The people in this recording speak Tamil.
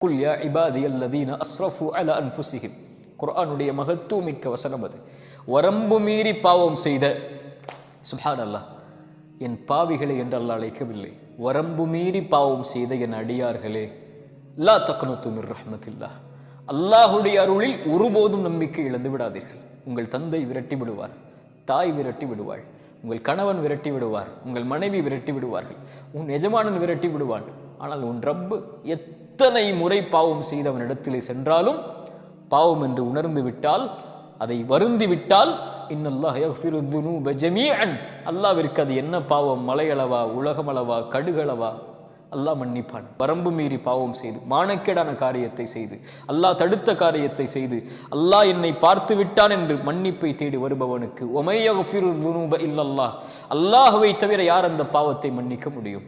குல் யா இபாதியல்லதீன அஸ்ரஃபு அலா அன்ஃபுஸிஹிம். குர்ஆனுடைய மகத்துவமிக்க வசனம் அது. வரம்பு மீறி பாவம் செய்த, சுப்ஹானல்லாஹ், என் பாவிகளை என்று அல்லாஹ் அழைக்கவில்லை, வரம்பு மீறி பாவம் செய்த என் அடியார்களே, லா தக்னது மிர் ரஹ்மத்தில்லாஹ், அல்லாஹுடைய அருளில் ஒருபோதும் நம்பிக்கை இழந்து விடாதீர்கள். உங்கள் தந்தை விரட்டி விடுவார், தாய் விரட்டி விடுவாள், உங்கள் கணவன் விரட்டி விடுவார், உங்கள் மனைவி விரட்டி விடுவார்கள், உன் எஜமானன் விரட்டி விடுவான். ஆனால் உன் ரப்பு எத்தனை முறை பாவம் செய்தவனிடத்திலே சென்றாலும் பாவம் என்று உணர்ந்து விட்டால், அதை வருந்தி விட்டால், இன்னல்லாஹ் யக்ஃபிரு துனூப ஜமீஅன், அல்லாஹ்விற்கு அது என்ன பாவம், மலையளவா, உலகமளவா, கடுகளவா, அல்லாஹ் மன்னிப்பான். வரம்பு மீறி பாவம் செய்து, மானக்கேடான காரியத்தை செய்து, அல்லாஹ் தடுத்த காரியத்தை செய்து, அல்லாஹ் என்னை பார்த்து விட்டான் என்று மன்னிப்பை தேடி வருபவனுக்கு ஒமை யக்ஃபிரு துனூப இல்லல்லாஹ், அல்லாஹ்வை தவிர யார் அந்த பாவத்தை மன்னிக்க முடியும்?